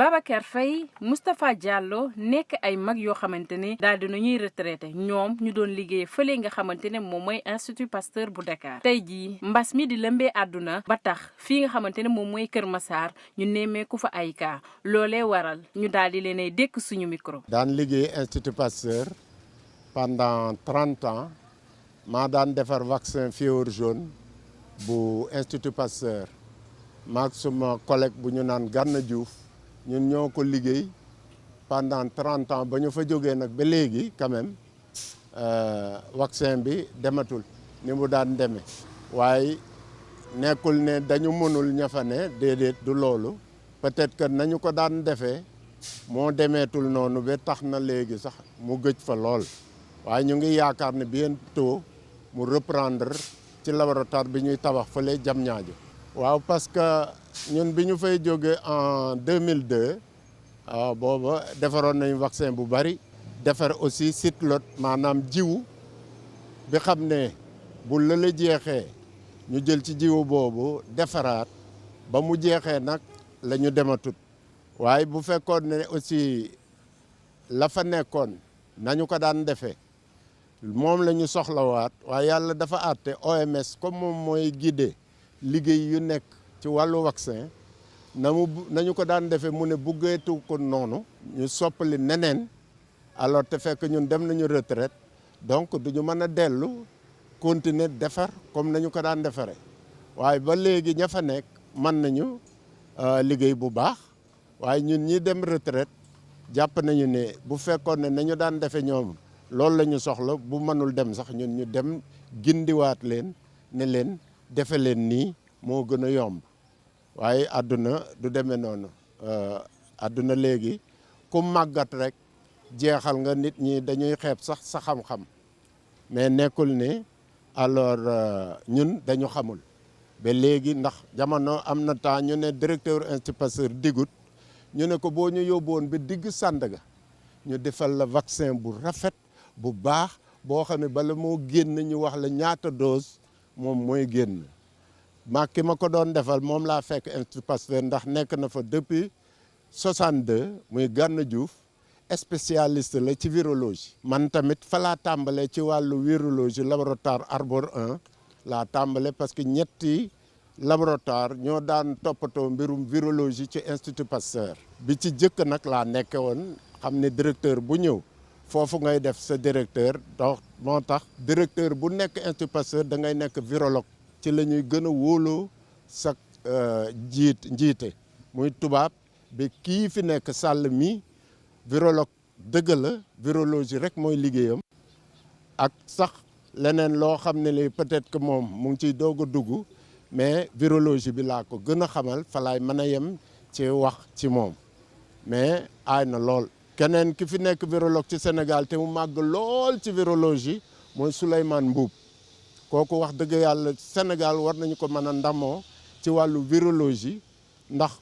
Babacar Faye Moustapha Diallo nekk ay mag yoo xamante ne daal di ñuy retraité ñoom ñu doon liggéey fële nga xamante ne moom mooy Institut Pasteur bu Dakar tey jii mbas mi di lëmbee àdduna ba tax fii nga xamante ne moom mooy Kër Massar ñu nemmeeku fa ay cas loolee waral ñu daal di leen ay dékk suñu micro. daan liggéey Institut Pasteur pendant 30 ans maa daan defar vaccin fièvre jaune bu Institut Pasteur maag suma collègue bu ñu naan Gana Diouf ñun ñoo ko liggéey pendant 30 ans ba ñu fa jógee nag ba léegi quand même vaccin bi dematul ni mu daan demee waaye nekkul ne dañu mënul ña fa ne déedéet du loolu peut-être que nañu ko daan defee moo demeetul noonu ba tax na léegi sax mu gëj fa lool waaye ñu ngi yaakaar ne bientôt mu reprendre ci laboratoire bi ñuy tabax fële Diamniadio. waaw parce que ñun bi ñu fay jóge en 2002 booba defaroon nañu vaccin bu bari defar aussi cytolote maanaam jiwu bi xam ne bu lële jeexee ñu jël ci jiwu boobu defaraat ba mu jeexee nag la ñu dematut waaye bu fekkoon ne aussi la fa nekkoon nañu ko daan defee moom la ñu soxlawaat waaye yàlla dafa àtte OMS comme moom mooy guider liggéey yu nekk ci wàllu vaccin nañu ko daan defee mu ne buggeetu ko noonu ñu soppali neneen alors te fekk ñun dem nañu retraite donc duñu mën a dellu continuer defar comme nañu ko daan defaree waaye ba léegi ña fa nekk mën nañu liggéey bu baax waaye ñun ñi dem retraite jàpp nañu ne bu fekkoon ne nañu daan defee ñoom loolu la ñu soxla bu mënul dem sax ñun ñu dem gindiwaat leen ne leen defe leen nii moo gën a yomb waaye àdduna du demee noonu àdduna léegi ku màggat rek jeexal nga nit ñi dañuy xeeb sax sa xam-xam mais nekkul ne alors ñun dañu xamul ba léegi ndax jamono am na temps ñu ne directeur Institut Pasteur digut ñu ne ko boo ñu yóbbuwoon ba digg Sandaga ñu defal la vaccin bu rafet bu baax boo xam ne bala moo génn ñu wax la ñaata dose moom mooy génn ki ma ko doon defal moom laa fekk Institut Pasteur ndax nekk na fa depuis 62 muy Gana Diouf spécialiste la ci virologie man tamit fa laa tàmbale ci wàllu virologie laboratoire Arbor 1 laa tàmbale parce que ñetti laboratoire ñoo daan toppatoo mbirum virologie ci Institut Pasteur bi ci jëkk nag laa nekke woon xam ne directeur bu ñëw foofu ngay def sa directeur donc moo tax directeur bu nekk Institut Pasteur da ngay nekk virologue ci la ñuy gën a wóoloo sa njiite muy tubaab ba kii fi nekk Sall mi virologue dëgg la virologie rek mooy liggéeyam ak sax leneen loo xam ne li peut-être que moom mu ngi ciy doog a dugg mais virologie bi laa ko gën a xamal fa laay mën a yem ci wax ci moom mais aay na lool. keneen ki fi nekk virologue ci Sénégal te mu màgg lool ci virologie mooy Souleymane Mbuub kooku wax dëgg yàlla Sénégal war nañu ko mën a ndamoo ci wàllu virologie ndax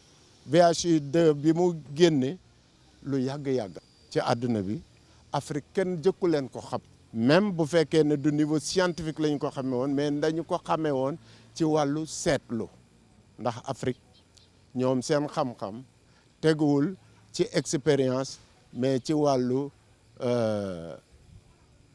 VHI2 bi mu génne lu yàgg-yàgg ci àdduna bi Afrique kenn jëkku leen ko xam même bu fekkee ne du niveau scientifique lañu ko xamee woon mais dañu ko xamee woon ci wàllu seetlu ndax Afrique ñoom seen xam-xam teguwul ci expérience mais ci wàllu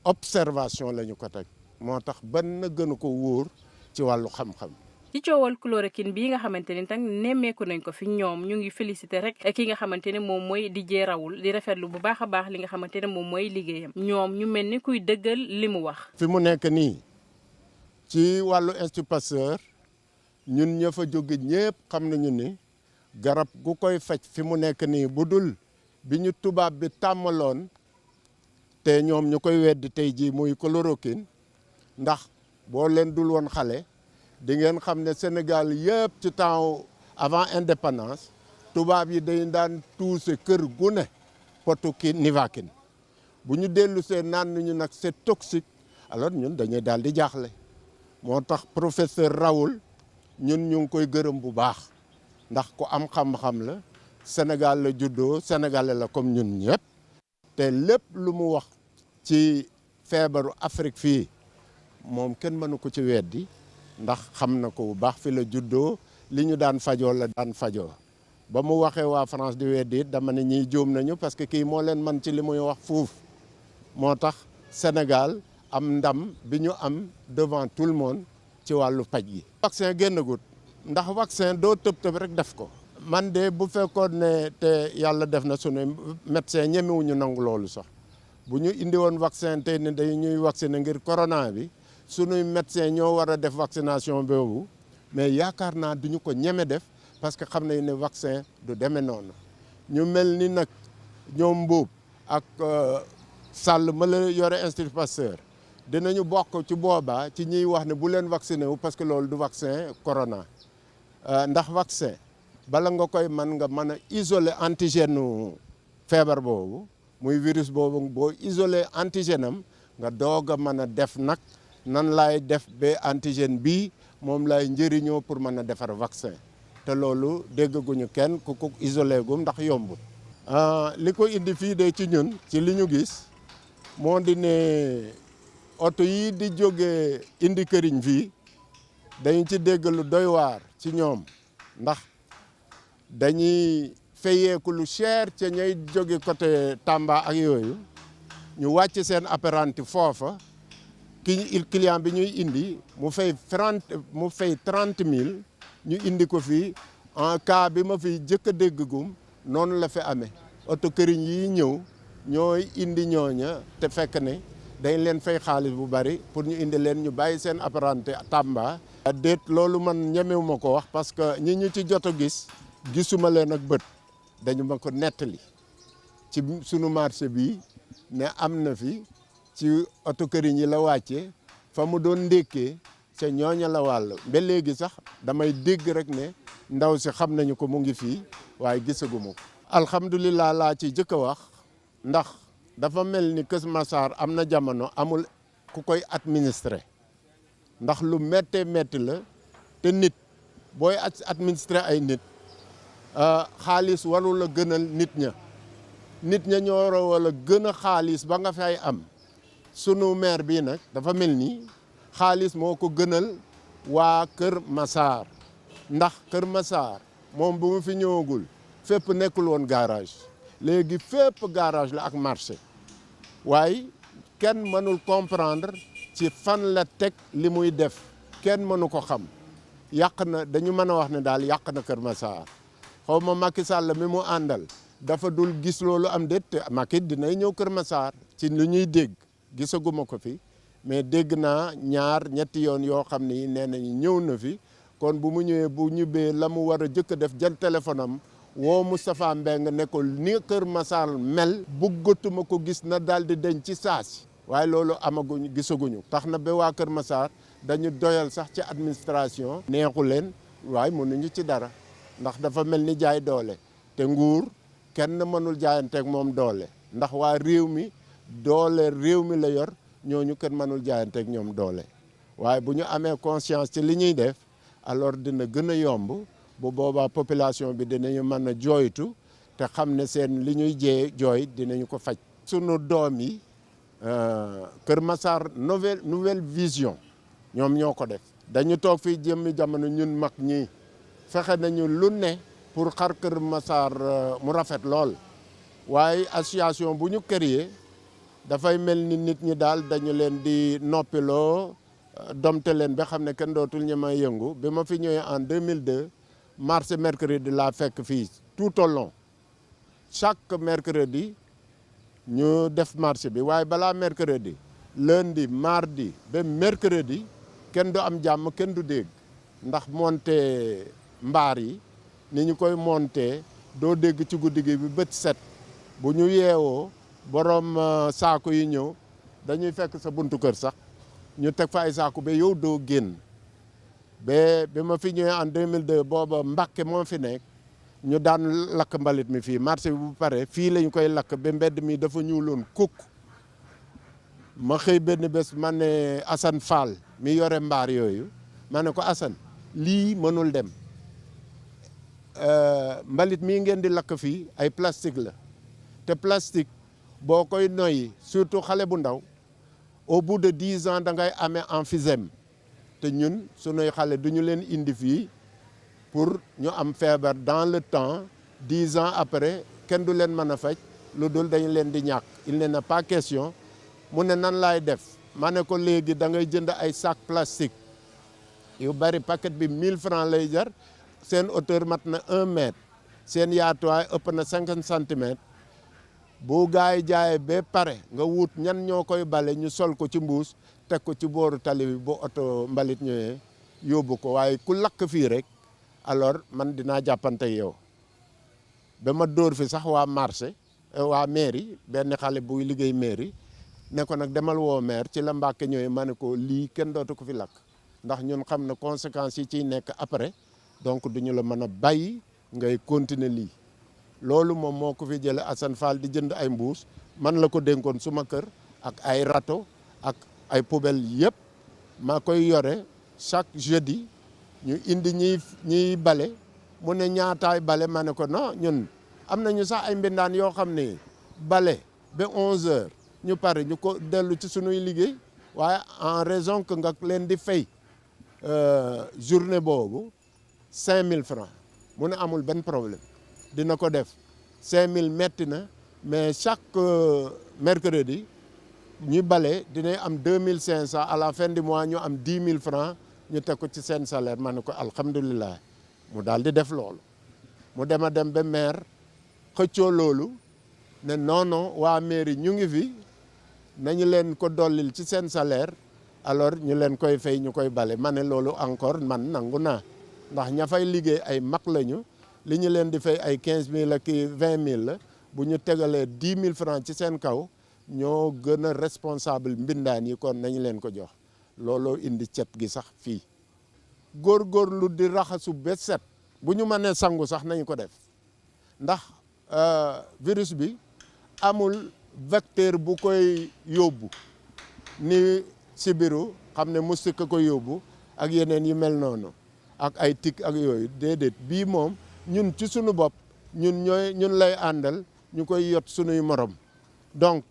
observation la ñu ko teg moo tax ban na gënu ko wóor ci wàllu xam-xam. ci coowal chloroquine bii nga xamante ni tam nemmeeku nañ ko fi ñoom ñu ngi félicité rek ki nga xamante ne moom mooy Didier Raoult di rafetlu bu baax a baax li nga xamante ne moom mooy liggéeyam ñoom ñu mel ni kuy dëggal li mu wax. fi mu nekk nii ci wàllu Institut Pasteur ñun ña fa jóge ñëpp xam nañu ni garab gu koy faj fi mu nekk nii bu dul bi ñu tubaab bi tàmmaloon te ñoom ñu koy weddi tey jii muy chloroquine ndax boo leen dul woon xale di ngeen xam ne Sénégal yëpp ci temps avant indépendance tubaab yi dañ daan tuuse kër gu ne potu ki Nivaquine bu ñu dellu see naan ñu nag c'est toxique alors ñun dañuy daal di jaaxle moo tax professeur Raoult ñun ñu ngi koy gërëm bu baax ndax ku am xam-xam la Sénégal la juddoo sénégalais la comme ñun ñëpp te lépp lu mu wax ci feebaru Afrique fii moom kenn mënu ko ci weddi ndax xam na ko bu baax fi la juddoo li ñu daan fajoo la daan fajoo ba mu waxee waa France di weddi dama ne ñiy jóom nañu parce que kii moo leen man ci li muy wax fuuf moo tax Sénégal am ndam bi ñu am devant tout le monde ci wàllu paj gi. vaccin génnagut ndax vaccin doo tëb tëb rek def ko. man de bu fekkoon ne te yàlla def na sunu médecin ñemewuñu nangu loolu sax bu ñu indi woon vaccin tey ne dañuy vacciner ngir corona bi sunuy médecin ñoo war a def vaccination boobu mais yaakaar naa duñu ko ñeme def parce que xam nañ ne vaccin du demee noonu ñu mel ni nag ñoom Mbuub ak Sall ma la yore Institut Pasteur dinañu bokk ci boobaa ci ñiy wax ne bu leen vacciné wu parce que loolu du vaccin corona ndax vaccin bala nga koy mën a isoler antigène feebar boobu muy virus boobu boo isoler antigène am nga doog a mën a def nag nan laay def ba antigène bii moom laay njëriñoo pour mën a defar vaccin te loolu déggaguñu kenn ku ko isolé gum ndax yombul. li ko indi fii de ci ñun ci li ñu gis moo di ne oto yi di jóge indi këriñ fii dañu ci dégg lu doy waar ci ñoom ndax dañuy fayeeku lu cher ca ñay jóge côté Tamba ak yooyu ñu wàcc seen apprenti foofa client bi ñuy indi mu fay 30 000 ñu indi ko fii en cas bi ma fi jëkk a dégg gum noonu la fi amee oto këriñ yi ñëw ñooy indi ñooña te fekk ne dañ leen fay xaalis bu bari pour ñu indi leen ñu bàyyi seen apprenti Tamba. déet loolu man ñemewuma ko wax parce que ñi ñu ci jot a gis gisuma leen ak bët dañu ma ko nettali ci sunu marché bi ne am na fi ci oto këriñ yi la wàcce fa mu doon ndékkee ca ñooña la wàll ba léegi sax damay dégg rek ne ndaw si xam nañu ko mu ngi fii waaye gisaguma ko. alhamdulilah laa ci jëkk a wax ndax dafa mel ni Kër Massar am na jamono amul ku koy administrer ndax lu méttee métti la te nit booy administrer ay nit xaalis warul a gënal nit ña ñoo wala gën a xaalis ba nga fay am sunu maire bii nag dafa mel ni xaalis moo ko gënal waa Kër Massar ndax Kër Massar moom bu mu fi ñëwagul fépp nekkul woon garage léegi fépp garage la ak marché waaye kenn mënul comprendre ci fan la teg li muy def kenn mënu ko xam yàq na dañu mën a wax ne daal yàq na Kër Massar xaw ma Macky Sall mi mu àndal dafa dul gis loolu am déet te Macky dinay ñëw Kër Massar ci lu ñuy dégg gisaguma ko fi mais dégg naa ñetti yoon yoo xam ni nee nañu ñëw na fi kon bu mu ñëwee bu ñibbee la mu war a jëkk a def jël téléphone am woo Moustapha Mbeng ne ko ni Kër Massar mel bëggatuma ko gis na daal di deñ ci saasi waaye loolu amaguñu gisaguñu tax na ba waa Kër Massar dañu doyal sax ci administration neexu leen waaye mënuñu ci dara ndax dafa mel ni jaay doole te nguur kenn mënul jaayanteeg moom doole ndax waa réew mi doole réew mi la yor ñooñu kenn mënul jaayanteeg ñoom doole waaye bu ñu amee conscience ci li ñuy def alors dina gën a yomb bu boobaa population bi dinañu mën a jooytu te xam ne seen li ñuy jooy dinañu ko faj. sunu doom yi Kër Massar nouvelle vision ñoom ñoo ko def dañu toog fii jëmmi jamono ñun mag ñi fexe nañu lu ne pour xar Kër Massar mu rafet lool waaye association bu ñu créé dafay mel ni nit ñi daal dañu leen di noppiloo domte leen ba xam ne kenn dootul ñi may yëngu bi ma fi ñëwee en 2002 mardi mercredi laa fekk fii tout au long chaque mercredi ñu def marché bi waaye balaa mercredi lundi mardi ba mercredi kenn du am jàmm kenn du dégg ndax monter mbaar yi ni ñu koy monter doo dégg ci guddi gi bi bët set bu ñu yeewoo borom saako yi ñëw dañuy fekk sa buntu kër sax ñu teg fa ay saako ba yow doo génn ba bi ma fi ñëwee en 2002 booba Mbàkke moo fi nekk ñu daan lakk mbalit mi fii marché bi bu pare fii lañ koy lakk ba mbedd mi dafa ñuuloon kukk ma xëy benn bés ma ne Assane Fall mi yore mbaar yooyu ma ne ko Assane lii mënul dem mbalit mii ngeen di lakk fii ay plastique la te plastique boo koy noyyi surtout xale bu ndaw au bout de 10 ans da ngay amee emphysème te ñun sunuy xale du ñu leen indi fii pour ñu am feebar dans le temps 10 ans après kenn du leen mën a faj lu dul dañ leen di ñàkk. il n'est pas question mu ne nan laay def ma ne ko léegi da ngay jënd ay sac plastique yu bari paquet bi 1000 francs lay jar seen hauteur mat na 1 mètre seen yaatuwaay ëpp na 50 centimètres bu gaa yi jaayee ba pare nga wut ñan ñoo koy bale ñu sol ko ci mbuus teg ko ci booru tali bi bu oto mbalit ñëwee yóbbu ko waaye ku lakk fii rek alors man dinaa jàppante yow ba ma dóor fi sax waa marché waa mairie benn xale buy liggéey mairie ne ko nag demal woo maire ci la Mbàkke ñëwee ma ne ko lii kenn dootu ko fi lakk ndax ñun xam na conséquences yi ciy nekk après donc duñu la mën a bàyyi ngay continuer lii loolu moom moo ko fi jële Assane Fall di jënd ay mbuus man la ko dénkoon suma kër ak ay râteau ak ay poubelle yëpp maa koy yore chaque jeudi ñu indi ñiy bale mu ne ñaataay bale ma ne ko non ñun am nañu sax ay mbindaan yoo xam ne bale ba 11 heures ñu pare ñu ko dellu ci sunuy liggéey waaye en raison que nga leen di fay journée boobu 5000 francs mu ne amul benn problème dina ko def 5000 metti na mais chaque mercredi ñu bale dinañ am 2500 à la fin du mois ñu am 10 000 francs ñu teg ko ci seen salaire ma ne ko alhamdulilah mu daal di def loolu mu dem a dem ba maire xëccoo loolu ne non waa mairie ñu ngi fi nañu leen ko dollil ci seen salaire alors ñu leen koy fay ñu koy bale ma ne loolu encore man nangu naa ndax ña fay liggéey ay mag lañu li ñu leen di fay ay 15000 ak 20000 la bu ñu tegalee 10 000 francs ci seen kaw ñoo gën a responsable mbindaan yi kon nañu leen ko jox looloo indi cet gi sax fii góorgóorlu di raxasu ba set bu ñu mënee sangu sax nañu ko def ndax virus bi amul vecteur bu koy yóbbu ni sibiru xam ne moustique ko yóbbu ak yeneen yi mel noonu ak ay tic ak yooyu déedéet bii moom ñun ci sunu bopp ñun lay àndal ñu koy yot sunuy morom donc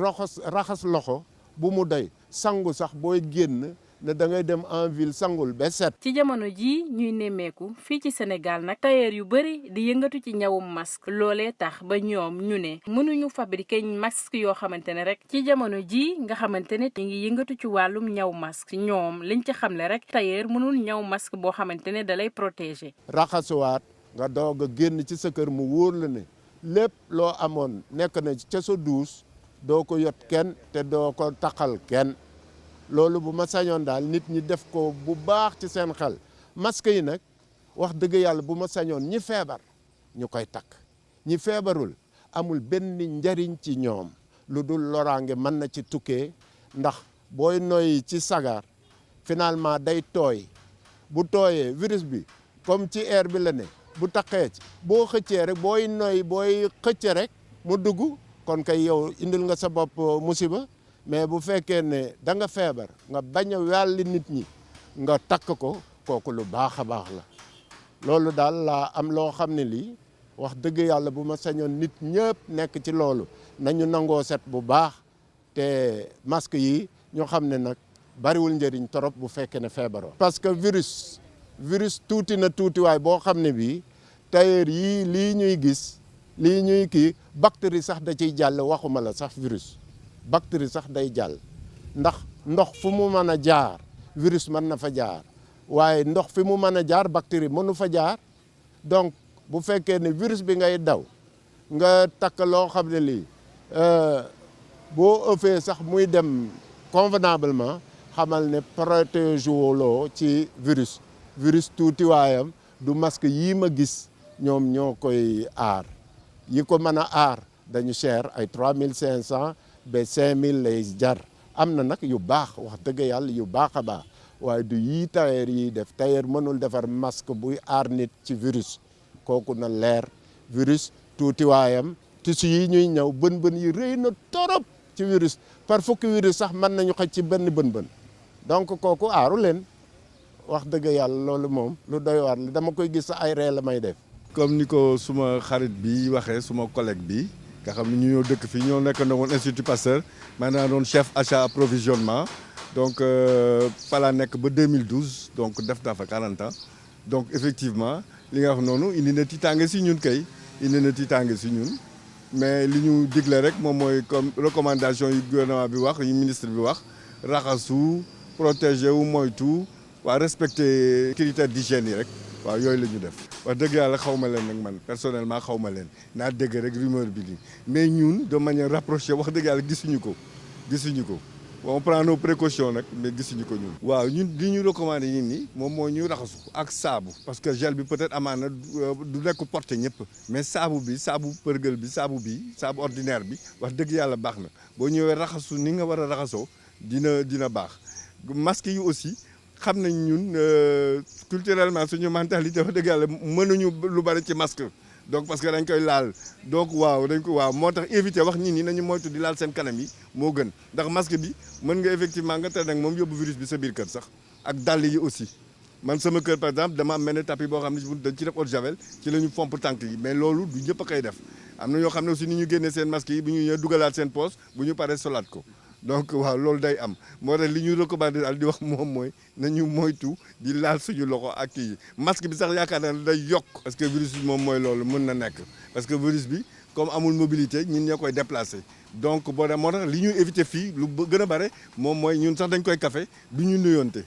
raxas loxo bu mu doy sangu sax booy génn ne da ngay dem en ville sangul ba set. ci jamono jii ñuy nemmeeku fii ci Sénégal nag tailleur yu bëri di yëngatu ci ñawum masque loolee tax ba ñoom ñu ne mënuñu fabriquer masque yoo xamante ne rek ci jamono jii nga xamante ne ñu ngi yëngatu ci wàllum ñaw masque ñoom liñ ci xamle rek tailleur mënul ñaw masque boo xamante ne da lay protéger. raxasuwaat nga doog a génn ci sa kër mu wóor la ne lépp loo amoon nekk na ca sa douche doo ko yot kenn te doo ko taqal kenn. loolu bu ma sañoon daal nit ñi def ko bu baax ci seen xel masque yi nag wax dëgg yàlla bu ma sañoon ñi feebar ñu koy takk ñi feebarul amul benn njariñ ci ñoom lu dul loraange mën na ci tukkee ndax booy noyyi ci sagar finalement day tooy bu tooyee virus bi comme ci air bi la ne bu taqee ci boo xëccee rek booy noyyi booy xëcce rek mu dugg kon kay yow indil nga sa bopp musiba mais bu fekkee ne da nga feebar nga bañ a wàlli nit ñi nga takk ko kooku lu baax a baax la loolu daal laa am loo xam ne lii wax dëgg yàlla bu ma sañoon nit ñëpp nekk ci loolu nañu nangoo set bu baax te masque yi ñu xam ne nag bariwul njëriñ trop bu fekkee ne feebaroo. parce que virus tuuti na tuutiwaay boo xam ne bii tailleur yii lii ñuy gis lii ñuy kii bactérie sax da ciy jàll waxuma la sax virus. bactérie sax day jàll ndax ndox fu mu mën a jaar virus mën na fa jaar waaye ndox fi mu mën a jaar bactérie mënu fa jaar donc bu fekkee ne virus bi ngay daw nga takk loo xam ne lii boo ëffee sax muy dem convenablement xamal ne protège loo ci virus tuuti waayam du masque yii ma gis ñoom ñoo koy aar yi ko mën a aar dañu cher ay 3500 ba 5000 lay jar am na nag yu baax wax dëgg yàlla yu baax a baax waaye du yii tailleur yiy def tailleur mënul defar masque buy aar nit ci virus kooku na leer virus tuuti waayam tissu yi ñuy ñëw bën yi rëy na torop ci virus par fukki virus sax mën nañu xëj ci benn bën donc kooku aaru leen wax dëgg yàlla loolu moom lu doy waar la dama koy gis sa ay ree la may def. comme ni ko suma xarit bi waxee suma collègue bi nga xam ne ñu ñoo dëkk fii ñoo nekk na woon Institut Pasteur maanaam doon chef achat approvisionnement donc fa laa nekk ba 2012 donc def naa fa 40 ans donc effectivement li nga wax noonu indi na tiitaange si ñun kay indi na tiitaange si ñun mais li ñu digle rek moom mooy comme recommandation yu gouvernement bi wax yu ministre bi wax raxasu protéger wu moytu waa respecter critères d'hygiène yi rek waaw yooyu la ñu def. wax dëgg yàlla xaw ma leen nag man personnellement xaw ma leen naa dégg rek rumeur bi nii mais ñun de manière rapprochée wax dëgg yàlla gisuñu ko. Bon, on prend nos précautions nag mais gisuñu ko ñun. waaw ñun li ñu recommandé ñun ni moom mooy ñu raxasu ak saabu parce que gel bi peut-être amaana du nekk porté ñëpp mais saabu përgël bi saabu ordinaire bi wax dëgg yàlla baax na boo ñëwee raxasu ni nga war a raxasoo dina baax. masque yi aussi xam nañ ñun culturellement suñu mentalité wax dëgg yàlla mënuñu lu bari ci masque. donc parce que dañ koy laal donc waaw moo tax éviter wax nit ñi nañu moytu di laal seen kanam yi moo gën ndax masque bi mën nga effectivement nga tere nag moom yóbbu virus bi sa biir kër sax ak dàll yi aussi man sama kër par exemple dama am benn tapis boo xam ne dañ ci def eau de javel ci la ñu fomp tànk yi mais loolu du ñëpp a koy def am na ñoo xam ne aussi ni ñu génnee seen masque yi bu ñu ñëwee dugalaat seen poche bu ñu paree solaat ko donc waaw loolu day am moo tax li ñu recommandé daal di wax moom mooy nañu moytu di laal suñu loxo ak kii masque bi sax yaakaar naa ne day yokk. parce que virus bi moom mooy loolu mën na nekk parce que virus bi comme amul mobilité ñun ñoo koy déplacé donc boo dem moo tax li ñu éviter fii lu gën a bare moom mooy ñun sax dañ koy café du ñu nuyonte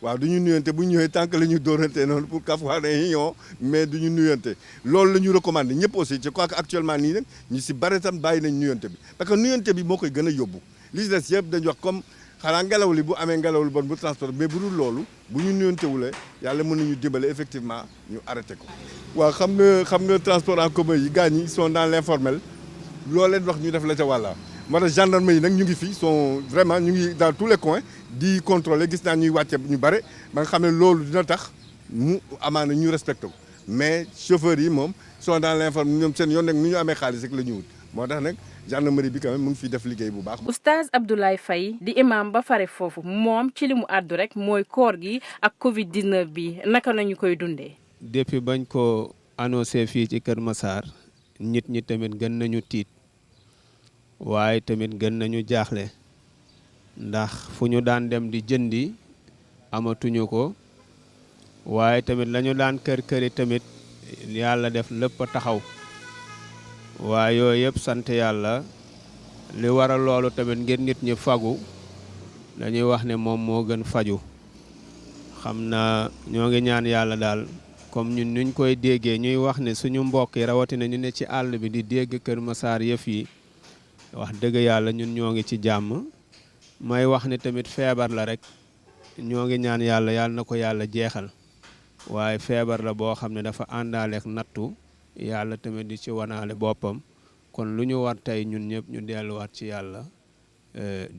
waaw du ñu nuyonte bu ñu ñëwee tant que la ñu dóorante noonu pour kaf waa ne ñoo mais du ñu nuyonte loolu la ñu recommandé ñëpp aussi je crois que actuellement nii nag ñu si bare tam bàyyi nañ nuyonte bi parce que nuyonte bi moo koy gën a yóbbu. li ci des yëpp dañu wax comme xanaa ngelaw li bu amee ngelaw lu bon bu transport mais bu dul loolu bu ñu nuyontewulee yàlla mën nañu dimbale effectivement ñu arrêté ko. waaw xam nga transport en commun yi gars ñi sont dans l'informel loolu leen wax ñu def la ca wàlla moo tax gendarme yi nag ñu ngi fi sont vraiment ñu ngi dans tous les coins di contrôler gis naa ñuy wàcce ñu bare ba nga xam ne loolu dina tax mu amaana ñu respecté ko mais chauffeurs yi moom sont dans l'informel ñoom seen yoon nag nu ñu amee xaalis rek la ñu wut moo tax nag. gendarmerie bi quand même mu ngi fiy def liggéey bu baax. Oustaz Abdoulaye Faye di imam ba fare foofu moom ci li mu àddu rek mooy koor gi ak Covid 19 bi naka nañu koy dundee. depuis bañ ko annoncé fii ci Kër Massar nit ñi tamit gën nañu tiit waaye tamit gën nañu jaaxle ndax fu ñu daan dem di jëndi amatuñu ko waaye tamit lañu daan kër-këri tamit yàlla def lépp a taxaw. waaye yooyu yëpp sant yàlla li waral loolu tamit ngir nit ñi fagu dañuy wax ne moom moo gën faju xam na ñoo ngi ñaan yàlla daal comme ñun nuñ koy déggee ñuy wax ne suñu mbokk yi rawatina ñu ne ci àll bi di dégg Kër Massar yëf yi wax dëgg yàlla ñun ñoo ngi ci jàmm may wax ne tamit feebar la rek ñoo ngi ñaan yàlla na ko yàlla jeexal waaye feebar la boo xam ne dafa àndaaleek nattu yàlla tamit di ci wanaale boppam kon lu ñu war tey ñun ñëpp ñu delluwaat ci yàlla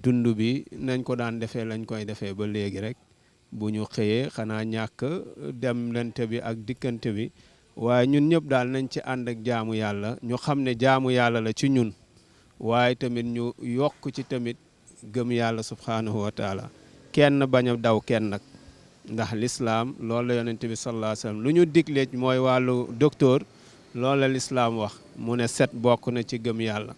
dund bi nañ ko daan defee lañ koy defee ba léegi rek bu ñu xëyee xanaa ñàkk demlante bi ak dikkante bi waaye ñun ñëpp daal nañ ci ànd ak jaamu yàlla ñu xam ne jaamu yàlla la ci ñun waaye tamit ñu yokk ci tamit gëm yàlla subhanahu wa taala kenn bañ a daw kenn nag ndax lislaam loolu la yonent bi sallallahu alayhi wa sallam lu ñu digle mooy wàllu docteur loolu la lislaam wax mu ne set bokk na ci gëm yàlla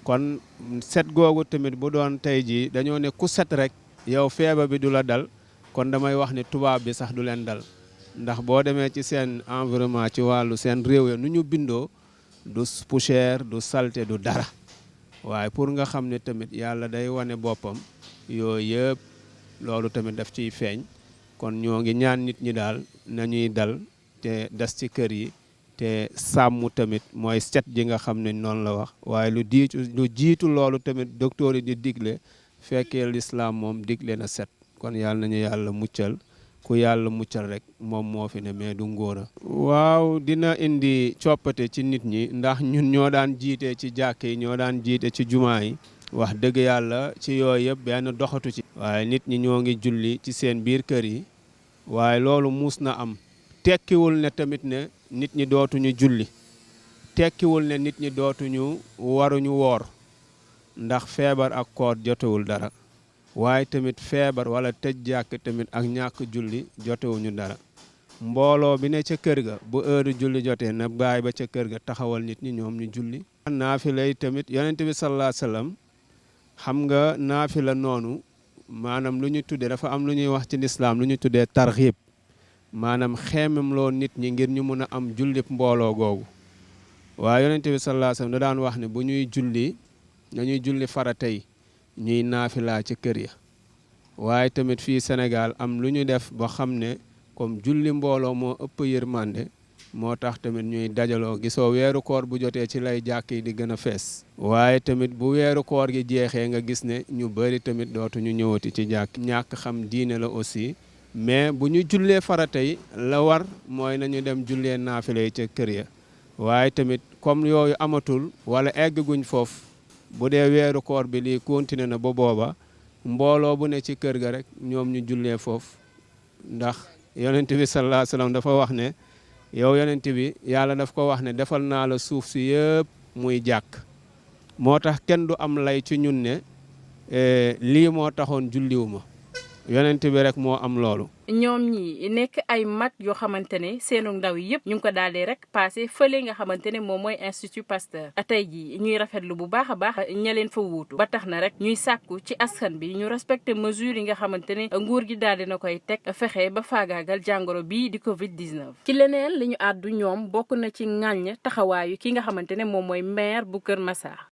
kon set googu tamit bu doon tey jii dañoo ne ku set rek yow feebar bi du la dal kon damay wax ne tubaab bi sax du leen dal ndax boo demee ci seen environnement ci wàllu seen réew ya nu ñu bindoo du poussière du saleté du dara waaye pour nga xam ne tamit yàlla day wane boppam yooyu yëpp loolu tamit daf ciy feeñ kon ñoo ngi ñaan nit ñi daal nañuy dal te des ci kër yi te sàmm tamit mooy set ji nga xam ne noonu la wax waaye lu jiitu loolu tamit docteur yi di digle fekkee lislaam moom digle na set kon yàlla nañu yàlla muccal ku yàlla muccal rek moom moo fi ne mais du ngóora waaw dina indi coppate ci nit ñi ndax ñun ñoo daan jiite ci jàkk yi ñoo daan jiite ci jumaa yi wax dëgg yàlla ci yooyu yëpp benn doxatu ci waaye nit ñi ñoo ngi julli ci seen biir kër yi waaye loolu muus na am tekkiwul ne tamit ne nit ñi dootuñu julli tekkiwul ne nit ñi dootuñu waruñu woor ndax feebar ak koor jotewul dara waaye tamit feebar wala tëj jàkk tamit ak ñàkk julli jotewuñu dara mbooloo bi ne ca kër ga bu heure julli jotee na bàyyi ba ca kër ga taxawal nit ñi ñoom ñu julli naafila yi tamit yonent bi sallallahu alayhi wasallam xam nga naafila noonu maanaam lu ñu tuddee dafa am lu ñuy wax ci lislaam lu ñu tuddee tarxiib maanaam xeemem loo nit ñi ngir ñu mun a am jullib mbooloo googu waaye yonent bi sallallahu alayhi wasallam da daan wax ne bu ñuy julli dañuy julli farata yi ñuy naafilaa ci kër ya waaye tamit fii Sénégal am lu ñu def ba xam ne comme julli mbooloo moo ëpp yërmande moo tax tamit ñuy dajaloo gisoo weeru koor bu jotee ci lay jàkk yi di gën a fees waaye tamit bu weeru koor gi jeexee nga gis ne ñu bëri tamit dootuñu ñëwati ci jàkk ñàkk xam diine la aussi mais bu ñu jullee farata yi la war mooy nañu dem jullee naafile yi ca kër ya waaye tamit comme yooyu amatul wala egguñ foofu bu dee weeru koor bi lii continué na ba booba mbooloo bu ne ci kër ga rek ñoom ñu jullee foofu ndax yonent bi sallallahu alayhi wasallam dafa wax ne yow yonent bi yàlla daf ko wax ne defal naa la suuf si yëpp muy jàkk moo tax kenn du am lay ci ñun ne lii moo taxoon julliwu ma yonent bi rek moo am loolu. ñoom ñi nekk ay mag yoo xamante ne seenu ndaw yi yëpp ñu ngi ko daal di rek passé fële nga xamante ne moom mooy Institut Pasteur tey jii ñuy rafetlu bu baax a baax ña leen fa wuutu ba tax na rek ñuy sàkku ci askan bi ñu respecté mesures yi nga xamante ne nguur gi daal dina koy teg fexe ba faagaagal jàngoro bii di Covid-19. ci leneen li ñu àddu ñoom bokk na ci ŋàññ taxawaayu ki nga xamante ne moom mooy maire bu Kër Massar